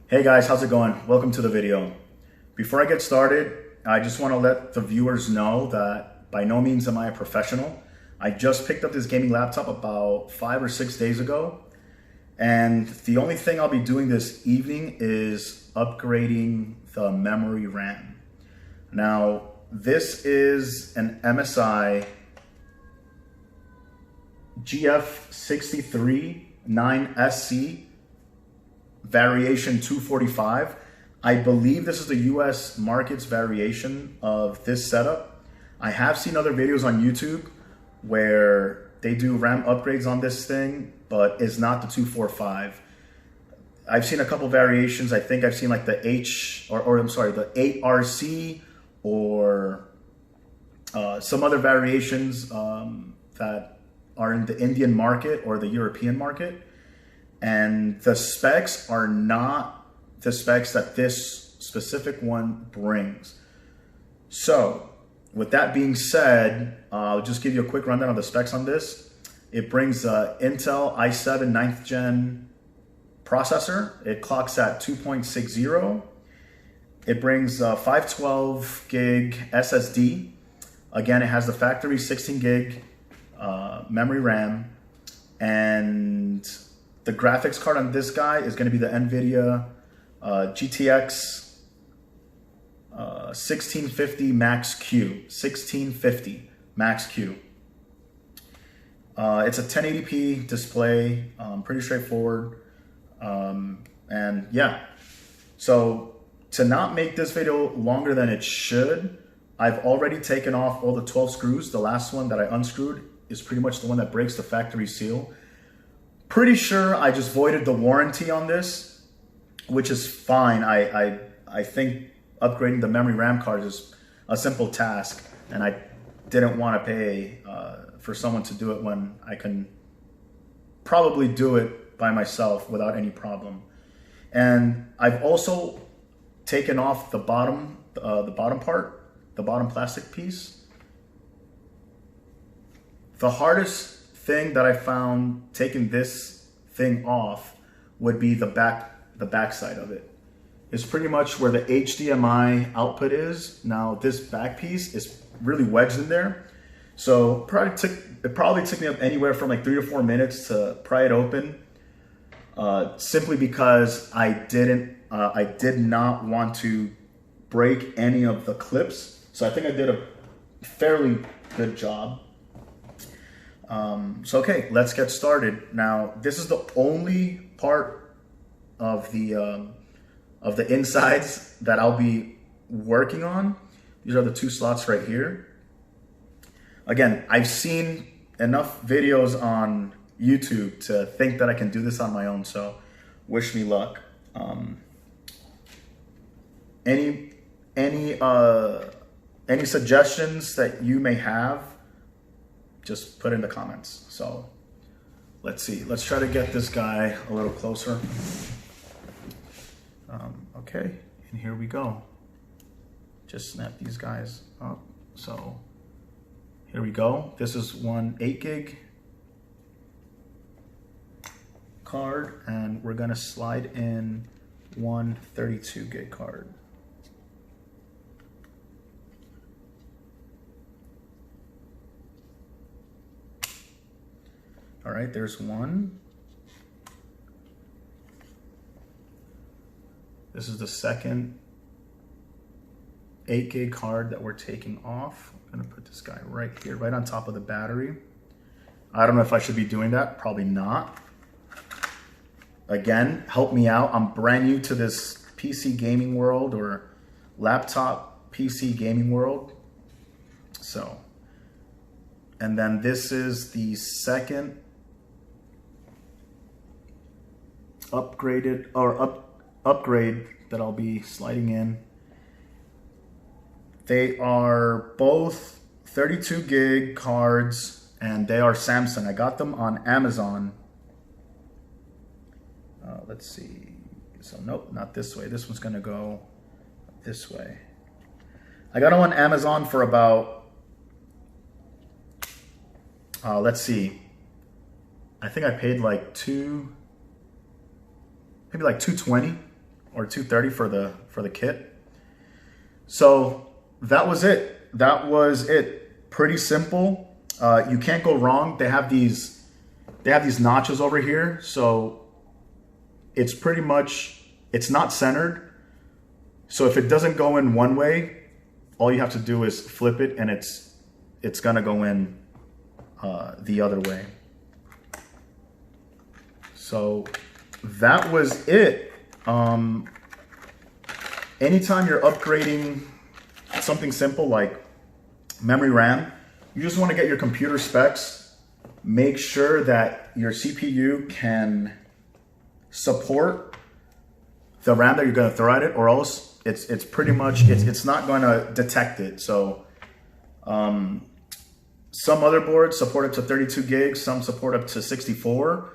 Hey guys, how's it going? Welcome to the video. Before I get started, I just want to let the viewers know that by no means am I a professional. I just picked up this gaming laptop about 5 or 6 days ago, and the only thing I'll be doing this evening is upgrading the memory RAM. Now, this is an MSI GF63 9SC variation 245. I believe this is the US market's variation of this setup. I have seen other videos on YouTube where they do RAM upgrades on this thing, but it's not the 245. I've seen a couple variations. I think I've seen like the the 8RC or some other variations that are in the Indian market or the European market. And the specs are not the specs that this specific one brings. So with that being said, I'll just give you a quick rundown of the specs on this. It brings Intel i7 9th gen processor. It clocks at 2.60. It brings 512 gig SSD. Again, it has the factory 16 gig memory RAM, and the graphics card on this guy is going to be the NVIDIA GTX 1650 Max Q. 1650 Max Q. It's a 1080p display, pretty straightforward. And yeah, so to not make this video longer than it should, I've already taken off all the 12 screws. The last one that I unscrewed is pretty much the one that breaks the factory seal. Pretty sure I just voided the warranty on this, which is fine. I think upgrading the memory RAM card is a simple task, and I didn't want to pay for someone to do it when I can probably do it by myself without any problem. And I've also taken off the bottom part, the bottom plastic piece. The hardest thing that I found taking this thing off would be the back side of it. It's pretty much where the HDMI output is. Now this back piece is really wedged in there. So it probably took me up anywhere from like 3 or 4 minutes to pry it open. Simply because I did not want to break any of the clips. So I think I did a fairly good job. So okay, let's get started. Now, this is the only part of the insides that I'll be working on. These are the 2 slots right here. Again, I've seen enough videos on YouTube to think that I can do this on my own, so wish me luck. Any suggestions that you may have, just put in the comments. So let's see. Let's try to get this guy a little closer. Okay, and here we go. Just snap these guys up. So here we go. This is one 8 gig card, and we're gonna slide in one 32 gig card. All right, there's one. This is the second 8 gig card that we're taking off. I'm gonna put this guy right here, right on top of the battery. I don't know if I should be doing that, probably not. Again, help me out. I'm brand new to this PC gaming world or laptop PC gaming world. So, and then this is the second upgrade that I'll be sliding in. They are both 32 gig cards, and they are Samsung. I got them on Amazon. Let's see. So nope, not this way. This one's gonna go this way. I got them on Amazon for about, let's see. I think I paid like maybe like $220 or 230 for the kit. So that was it. That was it. Pretty simple. You can't go wrong. They have these notches over here, so it's pretty much, it's not centered. So if it doesn't go in one way, all you have to do is flip it, and it's gonna go in the other way. So that was it. Anytime you're upgrading something simple like memory RAM, you just want to get your computer specs. Make sure that your CPU can support the RAM that you're going to throw at it, or else it's pretty much, it's not going to detect it. So some motherboards support up to 32 gigs, some support up to 64,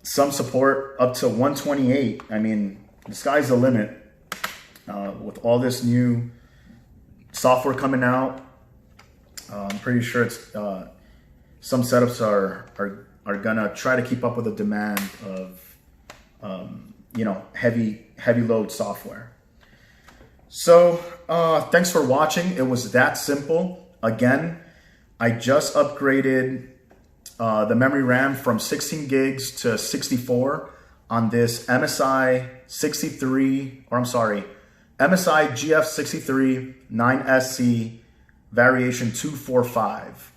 some support up to 128. I mean, the sky's the limit with all this new software coming out. I'm pretty sure it's some setups are gonna try to keep up with the demand of you know, heavy load software. So thanks for watching. It was that simple. Again, I just upgraded the memory RAM from 16 gigs to 64 on this MSI GF63 9SC variation 245.